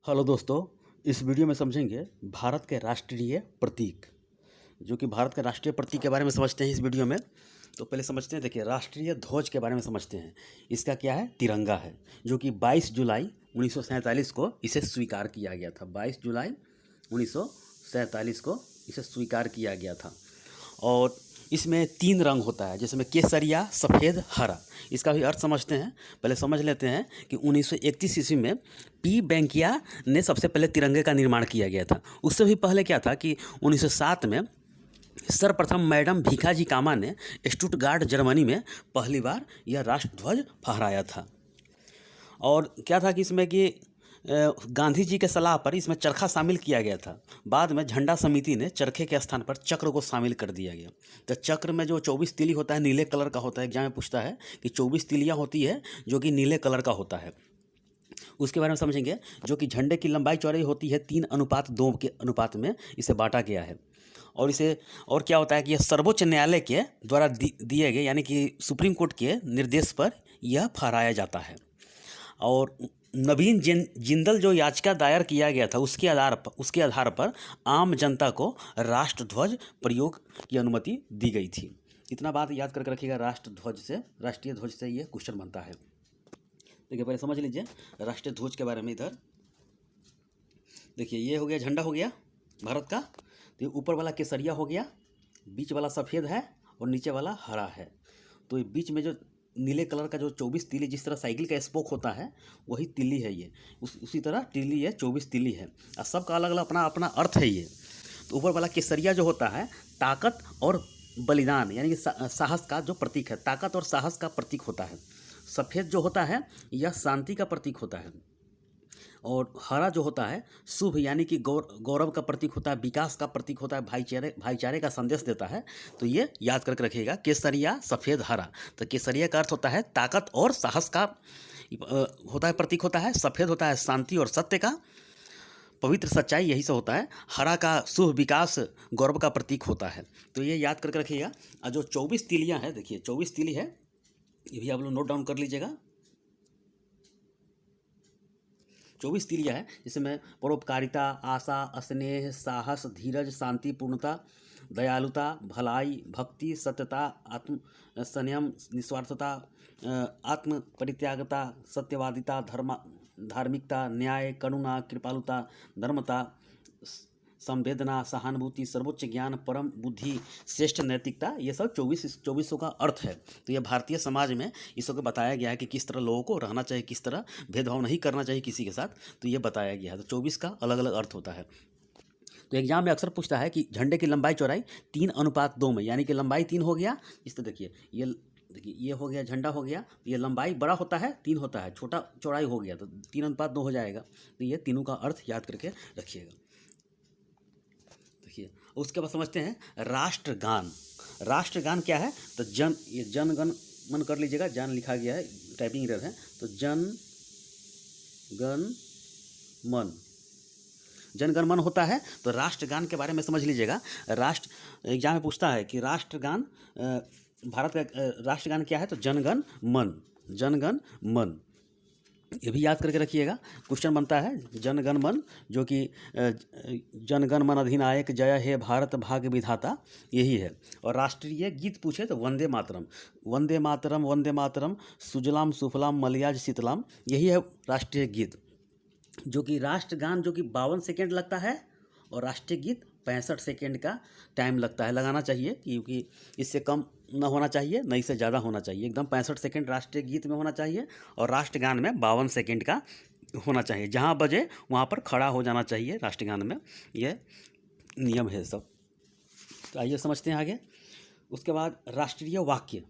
Hello दोस्तों, इस video में समझेंगे भारत के राष्ट्रीय प्रतीक। जो कि भारत के राष्ट्रीय प्रतीक के बारे में समझते हैं इस वीडियो में। तो पहले समझते हैं, देखिए राष्ट्रीय ध्वज के बारे में समझते हैं। इसका क्या है? तिरंगा है, जो कि 22 जुलाई 1947 को इसे स्वीकार किया गया था। 22 जुलाई 1947 को इसे स्वीकार किया गया था। और इसमें 3 रंग होता है, जिसमें केसरिया, सफ़ेद, हरा। इसका भी अर्थ समझते हैं। पहले समझ लेते हैं कि 1931 ईस्वी में पी वेंकैया ने सबसे पहले तिरंगे का निर्माण किया गया था। उससे भी पहले क्या था कि 1907 में सर्वप्रथम मैडम भीखाजी कामा ने स्टुटगार्ट जर्मनी में पहली बार यह राष्ट्रध्वज फहराया था। और क्या था कि इसमें कि गांधी जी के सलाह पर इसमें चरखा शामिल किया गया था। बाद में झंडा समिति ने चरखे के स्थान पर चक्र को शामिल कर दिया गया। तो चक्र में जो 24 तीली होता है, नीले कलर का होता है। एग्जाम में पूछता है कि 24 तीलियाँ होती है, जो कि नीले कलर का होता है। उसके बारे में समझेंगे। जो कि झंडे की लंबाई चौड़ाई होती है 3:2 के अनुपात में इसे बांटा गया है। और इसे और क्या होता है कि यह सर्वोच्च न्यायालय के द्वारा दिए गए, यानी कि सुप्रीम कोर्ट के निर्देश पर यह फहराया जाता है। और नवीन जिंदल जो याचिका दायर किया गया था, उसके आधार पर आम जनता को राष्ट्रध्वज प्रयोग की अनुमति दी गई थी। इतना बात याद करके रखिएगा। राष्ट्रीय ध्वज से ये क्वेश्चन बनता है। देखिए पहले समझ लीजिए राष्ट्रीय ध्वज के बारे में। इधर देखिए, ये हो गया झंडा, हो गया भारत का। तो ये ऊपर वाला केसरिया हो गया, बीच वाला सफ़ेद है और नीचे वाला हरा है। तो ये बीच में जो नीले कलर का जो 24 तीली, जिस तरह साइकिल का स्पोक होता है, वही तिल्ली है ये। उसी तरह तिल्ली है, 24 तिल्ली है। और सबका अलग अलग अपना अपना अर्थ है ये। तो ऊपर वाला केसरिया जो होता है, ताकत और बलिदान, यानी कि साहस का जो प्रतीक है, ताकत और साहस का प्रतीक होता है। सफ़ेद जो होता है, यह शांति का प्रतीक होता है। और हरा जो होता है, शुभ, यानी कि गौरव का प्रतीक होता है, विकास का प्रतीक होता है, भाईचारे का संदेश देता है। तो ये याद करके रखिएगा, केसरिया, सफ़ेद, हरा। तो केसरिया का अर्थ होता है ताकत और साहस का होता है, प्रतीक होता है। सफ़ेद होता है शांति और सत्य का, पवित्र सच्चाई, यही सब होता है। हरा का शुभ, विकास, गौरव का प्रतीक होता है। तो ये याद करके रखिएगा। और जो 24 तीलियाँ हैं, देखिए 24 तीली है, ये भी आप लोग नोट डाउन कर लीजिएगा। 24 तीलियाँ है, जिसमें परोपकारिता, आशा, स्नेह, साहस, धीरज, शांति, पूर्णता, दयालुता, भलाई, भक्ति, सत्यता, आत्म संयम, निस्वार्थता, आत्म परित्यागता, सत्यवादिता, धार्मिकता, न्याय, करुणा, कृपालुता, धर्मता, संवेदना, सहानुभूति, सर्वोच्च ज्ञान, परम बुद्धि, श्रेष्ठ नैतिकता, ये सब 24 का अर्थ है। तो ये भारतीय समाज में इस सबको बताया गया है कि किस तरह लोगों को रहना चाहिए, किस तरह भेदभाव नहीं करना चाहिए किसी के साथ। तो ये बताया गया है। तो 24 का अलग अलग अर्थ होता है। तो एग्जाम में अक्सर पूछता है कि झंडे की लंबाई चौड़ाई 3:2 में, यानी कि लंबाई 3 हो गया। इस तरह देखिए, ये हो गया, झंडा हो गया। ये लंबाई बड़ा होता है 3 होता है, छोटा चौड़ाई हो गया तो 3:2 हो जाएगा। तो ये तीनों का अर्थ याद करके रखिएगा। देखिए उसके बाद समझते हैं राष्ट्रगान। राष्ट्रगान क्या है? तो ये जनगण मन कर लीजिएगा, जन लिखा गया है, टाइपिंग एरर है। तो जनगण मन होता है। तो राष्ट्रगान के बारे में समझ लीजिएगा। एग्जाम में पूछता है कि राष्ट्रगान, भारत का राष्ट्रगान क्या है? तो जनगण मन। ये भी याद करके रखिएगा। क्वेश्चन बनता है जनगण मन, जो कि जनगण मन अधिनायक जय हे भारत भाग्य विधाता, यही है। और राष्ट्रीय गीत पूछे तो वंदे मातरम, वंदे मातरम, वंदे मातरम, सुजलाम सुफलाम मलयाज शीतलाम, यही है राष्ट्रीय गीत। जो कि राष्ट्रगान जो कि 52 सेकेंड लगता है, और राष्ट्रीय गीत 65 सेकेंड का टाइम लगता है। लगाना चाहिए, क्योंकि इससे कम न होना चाहिए, न इससे ज़्यादा होना चाहिए। एकदम 65 सेकेंड राष्ट्रीय गीत में होना चाहिए, और राष्ट्रगान में 52 सेकेंड का होना चाहिए। जहाँ बजे वहाँ पर खड़ा हो जाना चाहिए राष्ट्रगान में। यह नियम है सब। तो आइए समझते हैं आगे। उसके बाद राष्ट्रीय वाक्य।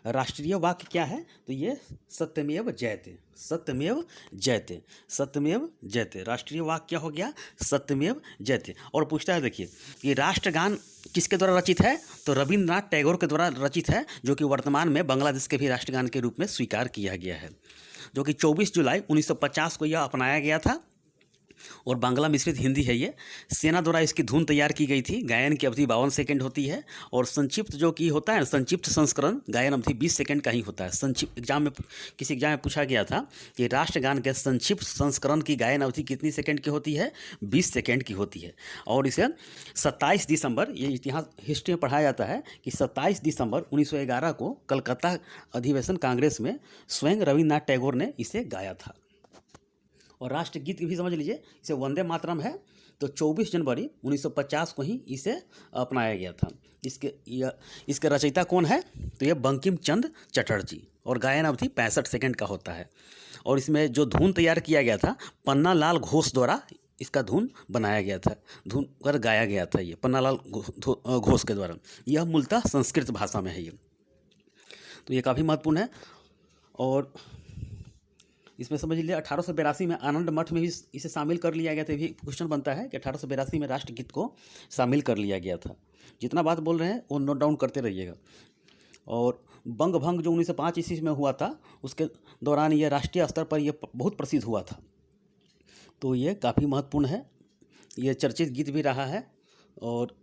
राष्ट्रीय वाक्य क्या है? तो ये सत्यमेव जयते, सत्यमेव जयते, सत्यमेव जयते। राष्ट्रीय वाक्य क्या हो गया? सत्यमेव जयते। और पूछता है, देखिए ये राष्ट्रगान किसके द्वारा रचित है? तो रविंद्रनाथ टैगोर के द्वारा रचित है, जो कि वर्तमान में बांग्लादेश के भी राष्ट्रगान के रूप में स्वीकार किया गया है। जो कि 24 जुलाई 1950 को यह अपनाया गया था। और बांग्ला मिश्रित हिंदी है ये। सेना द्वारा इसकी धुन तैयार की गई थी। गायन की अवधि 52 सेकंड होती है और संक्षिप्त जो कि होता है, संक्षिप्त संस्करण गायन अवधि 20 सेकंड का ही होता है। संक्षिप्त किसी एग्जाम में पूछा गया था कि राष्ट्रगान के संक्षिप्त संस्करण की गायन अवधि कितनी सेकंड की होती है? 20 सेकंड की होती है। और इसे 27 दिसंबर, ये इतिहास हिस्ट्री में पढ़ाया जाता है कि 27 दिसंबर 1911 को कलकत्ता अधिवेशन कांग्रेस में स्वयं रविन्द्रनाथ टैगोर ने इसे गाया था। और राष्ट्रगीत भी समझ लीजिए, इसे वंदे मातरम है, तो 24 जनवरी 1950 को ही इसे अपनाया गया था। इसके रचयिता कौन है? तो ये बंकिम चंद्र चटर्जी। और गायन अवधि 65 सेकंड का होता है। और इसमें जो धुन तैयार किया गया था, पन्ना लाल घोष द्वारा इसका धुन बनाया गया था, धुन कर गाया गया था ये पन्ना लाल घोष के द्वारा। यह मूलतः संस्कृत भाषा में है ये, तो ये काफ़ी महत्वपूर्ण है। और इसमें समझ लीजिए 1882 में आनंद मठ में भी इसे शामिल कर लिया गया था। भी क्वेश्चन बनता है कि 1882 में राष्ट्रगीत को शामिल कर लिया गया था। जितना बात बोल रहे हैं वो नोट डाउन करते रहिएगा। और बंग भंग जो 1905 ईस्वी में हुआ था, उसके दौरान ये राष्ट्रीय स्तर पर ये बहुत प्रसिद्ध हुआ था, तो ये काफ़ी महत्वपूर्ण है। ये चर्चित गीत भी रहा है और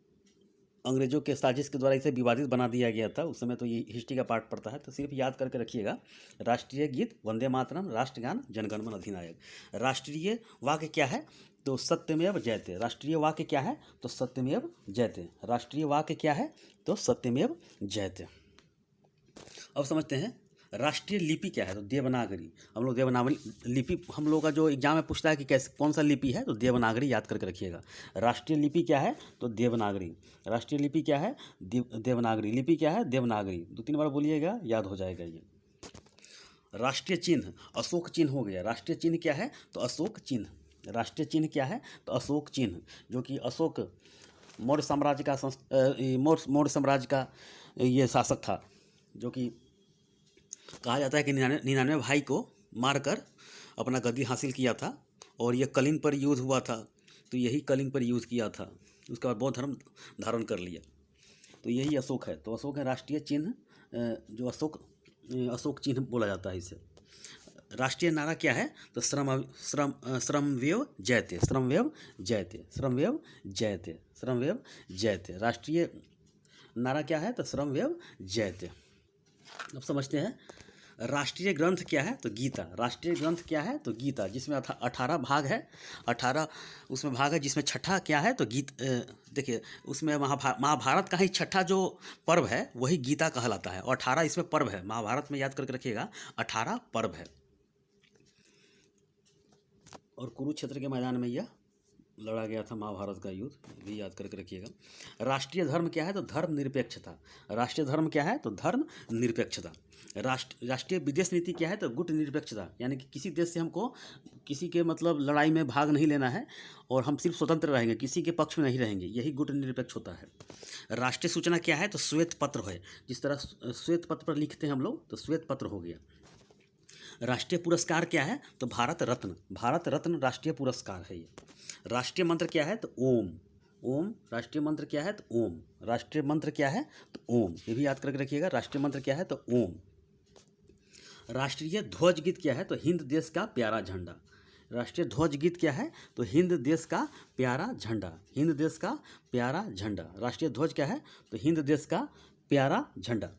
अंग्रेजों के साजिश के द्वारा इसे विवादित बना दिया गया था उस समय। तो ये हिस्ट्री का पार्ट पड़ता है, तो सिर्फ याद करके रखिएगा। राष्ट्रीय गीत वंदे मातरम, राष्ट्रगान जनगण मन अधिनायक। राष्ट्रीय वाक्य क्या है? तो सत्यमेव जयते। राष्ट्रीय वाक्य क्या है? तो सत्यमेव जयते। राष्ट्रीय वाक्य क्या है? तो सत्यमेव जयते। अब समझते हैं राष्ट्रीय लिपि क्या है? तो देवनागरी। हम लोग देवनागरी लिपि, हम लोग का जो एग्जाम में पूछता है कि कैसे कौन सा लिपि है, तो देवनागरी याद करके रखिएगा। राष्ट्रीय लिपि क्या है? तो देवनागरी। राष्ट्रीय लिपि क्या है? देवनागरी। लिपि क्या है? देवनागरी। 2-3 बार बोलिएगा, याद हो जाएगा ये। राष्ट्रीय चिन्ह अशोक चिन्ह हो गया। राष्ट्रीय चिन्ह क्या है? तो अशोक चिन्ह। राष्ट्रीय चिन्ह क्या है? तो अशोक चिन्ह, जो कि अशोक मौर्य साम्राज्य का मौर्य साम्राज्य का ये शासक था, जो कि कहा जाता है कि 99 भाई को मारकर अपना गद्दी हासिल किया था। और यह कलिंग पर युद्ध हुआ था, तो यही कलिंग पर युद्ध किया था। उसके बाद बौद्ध धर्म धारण कर लिया, तो यही अशोक है। तो अशोक है राष्ट्रीय चिन्ह, जो अशोक चिन्ह बोला जाता है इसे। राष्ट्रीय नारा क्या है? तो श्रमवेव जयते। श्रमवेव जयते। श्रमवेव जयते। श्रमवेव जयते। राष्ट्रीय नारा क्या है? तो श्रमवेव जयते। अब समझते हैं राष्ट्रीय ग्रंथ क्या है? तो गीता। राष्ट्रीय ग्रंथ क्या है? तो गीता, जिसमें 18 भाग है। 18 उसमें भाग है, जिसमें छठा क्या है? तो देखिए उसमें महाभारत का ही छठा जो पर्व है वही गीता कहलाता है। और 18 इसमें पर्व है। महाभारत में याद करके रखिएगा 18 पर्व है। और कुरुक्षेत्र के मैदान में यह लड़ा गया था महाभारत का युद्ध, भी याद करके रखिएगा। राष्ट्रीय धर्म क्या है? तो धर्म निरपेक्षता। राष्ट्रीय धर्म क्या है? तो धर्म निरपेक्षता। राष्ट्रीय विदेश नीति क्या है? तो गुट निरपेक्षता, यानी कि किसी देश से हमको किसी के मतलब लड़ाई में भाग नहीं लेना है और हम सिर्फ स्वतंत्र रहेंगे, किसी के पक्ष में नहीं रहेंगे, यही गुट निरपेक्ष होता है। राष्ट्रीय सूचना क्या है? तो श्वेत पत्र है। जिस तरह श्वेत पत्र पर लिखते हैं हम लोग, तो श्वेत पत्र हो गया। राष्ट्रीय पुरस्कार क्या है? तो भारत रत्न। भारत रत्न राष्ट्रीय पुरस्कार है ये। राष्ट्रीय मंत्र क्या है? तो ओम। ओम। राष्ट्रीय मंत्र क्या है? तो ओम। राष्ट्रीय मंत्र क्या है? तो ओम। ये भी याद करके रखिएगा। राष्ट्रीय मंत्र क्या है? तो ओम। राष्ट्रीय ध्वज गीत क्या है? तो हिंद देश का प्यारा झंडा। राष्ट्रीय ध्वज गीत क्या है? तो हिंद देश का प्यारा झंडा। हिंद देश का प्यारा झंडा। राष्ट्रीय ध्वज क्या है? तो हिंद देश का प्यारा झंडा।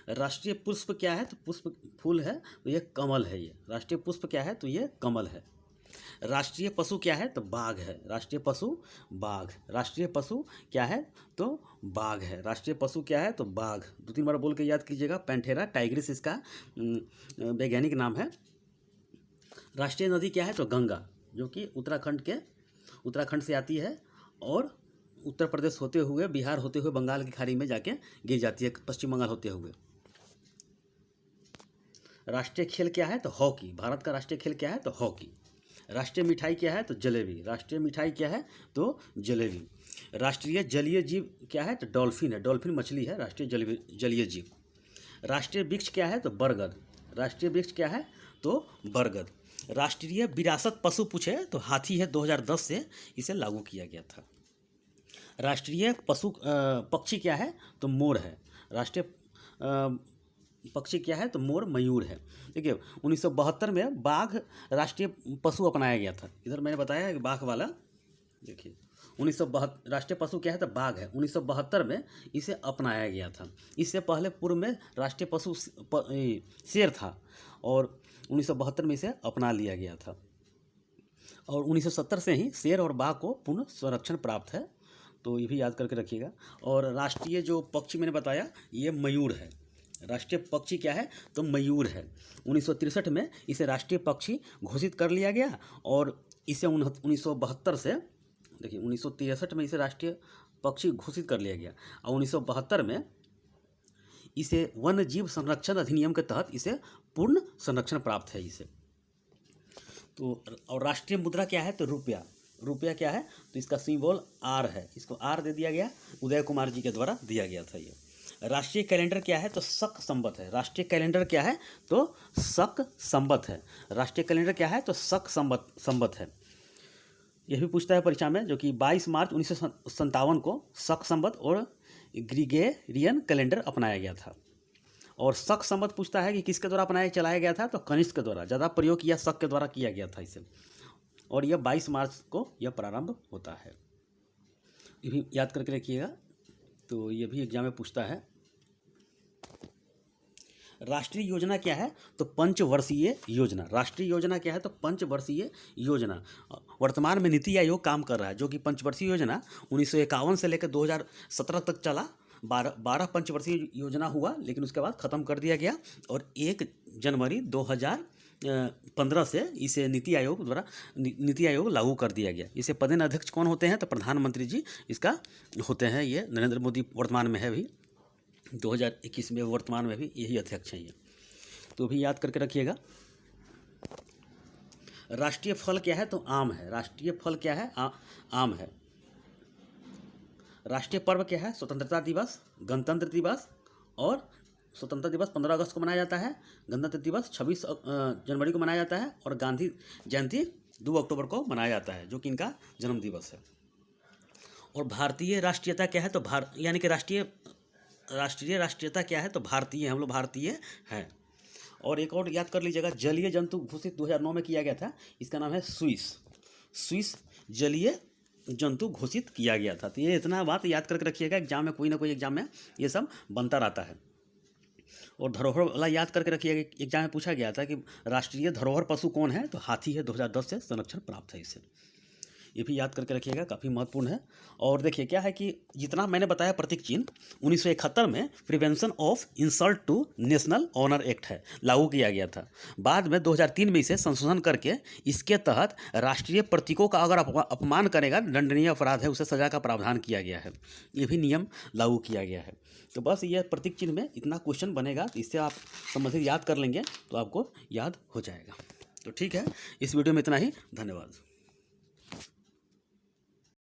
राष्ट्रीय पुष्प क्या है? तो पुष्प फूल है, तो ये कमल है ये। राष्ट्रीय पुष्प क्या है? तो ये कमल है। राष्ट्रीय पशु क्या है? तो बाघ है। राष्ट्रीय पशु बाघ। राष्ट्रीय पशु क्या है? तो बाघ है। राष्ट्रीय पशु क्या है? तो बाघ। 2-3 बार बोल के याद कीजिएगा। पैंथेरा टाइग्रिस इसका वैज्ञानिक नाम है। राष्ट्रीय नदी क्या है? तो गंगा, जो कि उत्तराखंड से आती है और उत्तर प्रदेश होते हुए, बिहार होते हुए बंगाल की खाड़ी में जाके गिर जाती है, पश्चिम बंगाल होते हुए। राष्ट्रीय खेल क्या है? तो हॉकी। भारत का राष्ट्रीय खेल क्या है? तो हॉकी। राष्ट्रीय मिठाई क्या है? तो जलेबी। राष्ट्रीय मिठाई क्या है? तो जलेबी। राष्ट्रीय जलीय जीव क्या है? तो डॉल्फिन है। डॉल्फिन मछली है राष्ट्रीय जलीय जीव। राष्ट्रीय वृक्ष क्या है? तो बरगद। राष्ट्रीय वृक्ष क्या है? तो बरगद। राष्ट्रीय विरासत पशु पूछे तो हाथी है। 2010 से इसे लागू किया गया था। राष्ट्रीय पक्षी क्या है? तो मोर है। राष्ट्रीय पक्षी क्या है तो मोर मयूर है। देखिए 1972 में बाघ राष्ट्रीय पशु अपनाया गया था। इधर मैंने बताया है कि बाघ वाला, देखिए 1972 राष्ट्रीय पशु क्या है तो बाघ है। 1972 में इसे अपनाया गया था। इससे पहले पूर्व में राष्ट्रीय पशु शेर था और 1972 में इसे अपना लिया गया था। और 1970 से ही शेर और बाघ को पुनः संरक्षण प्राप्त है, तो ये भी याद करके रखिएगा। और राष्ट्रीय जो पक्षी मैंने बताया ये मयूर है। राष्ट्रीय पक्षी क्या है तो मयूर है। 1963 में इसे राष्ट्रीय पक्षी घोषित कर लिया गया और इसे 1972 से, देखिए 1963 में इसे राष्ट्रीय पक्षी घोषित कर लिया गया और 1972 में इसे वन्य जीव संरक्षण अधिनियम के तहत इसे पूर्ण संरक्षण प्राप्त है इसे। तो और राष्ट्रीय मुद्रा क्या है तो रुपया। रुपया क्या है तो इसका सिंबल आर है, इसको आर दे दिया गया, उदय कुमार जी के द्वारा दिया गया था ये। राष्ट्रीय कैलेंडर क्या है तो शक संवत है। राष्ट्रीय कैलेंडर क्या है तो शक संवत है। राष्ट्रीय कैलेंडर क्या है तो शक संवत है। यह भी पूछता है परीक्षा में, जो कि 22 मार्च 1957 को शक संवत और ग्रिगोरियन कैलेंडर अपनाया गया था। और शक संवत पूछता है कि किसके द्वारा चलाया गया था तो कनिष्क के द्वारा, ज़्यादा प्रयोग किया शक के द्वारा किया गया था इसे। और यह 22 मार्च को यह प्रारंभ होता है। ये भी याद करके रखिएगा, तो ये भी एग्जाम में पूछता है। राष्ट्रीय योजना क्या है तो पंचवर्षीय योजना। राष्ट्रीय योजना क्या है तो पंचवर्षीय योजना। वर्तमान में नीति आयोग काम कर रहा है, जो कि पंचवर्षीय योजना 1951 से लेकर 2017 तक चला। 12 पंचवर्षीय योजना हुआ, लेकिन उसके बाद ख़त्म कर दिया गया और 1 जनवरी 2015 से इसे नीति आयोग लागू कर दिया गया। इसे पदेन अध्यक्ष कौन होते हैं तो प्रधानमंत्री जी इसका होते हैं। ये नरेंद्र मोदी वर्तमान में है भी, 2021 में वर्तमान में भी यही अध्यक्ष हैं ये, तो भी याद करके रखिएगा। राष्ट्रीय फल क्या है तो आम है। राष्ट्रीय फल क्या है आम है। राष्ट्रीय पर्व क्या है स्वतंत्रता दिवस, गणतंत्र दिवस और स्वतंत्रता दिवस 15 अगस्त को मनाया जाता है। गणतंत्र दिवस 26 जनवरी को मनाया जाता है और गांधी जयंती 2 अक्टूबर को मनाया जाता है, जो कि इनका जन्म दिवस है। और भारतीय राष्ट्रीयता क्या है तो यानी कि राष्ट्रीय राष्ट्रीयता क्या है तो भारतीय, हम लोग भारतीय हैं। और एक और याद कर लीजिएगा, जलीय जंतु घोषित 2009 में किया गया था, इसका नाम है स्विस जलीय जंतु घोषित किया गया था। तो ये इतना बात याद करके रखिएगा, एग्जाम में कोई ना कोई एग्जाम में ये सब बनता रहता है। और धरोहर वाला याद करके रखिएगा, एग्जाम में पूछा गया था कि राष्ट्रीय धरोहर पशु कौन है तो हाथी है, 2010 से संरक्षण प्राप्त है इसे। ये भी याद करके रखिएगा, काफ़ी महत्वपूर्ण है। और देखिए क्या है कि जितना मैंने बताया प्रतीक चिन्ह 1971 में prevention of insult to national honour act है लागू किया गया था। बाद में 2003 में इसे संशोधन करके इसके तहत राष्ट्रीय प्रतीकों का अगर अपमान करेगा दंडनीय अपराध है, उसे सजा का प्रावधान किया गया है। ये भी नियम लागू किया गया है। तो बस ये प्रतीक चिन्ह में इतना क्वेश्चन बनेगा, इससे आप समझिए याद कर लेंगे तो आपको याद हो जाएगा। तो ठीक है, इस वीडियो में इतना ही, धन्यवाद।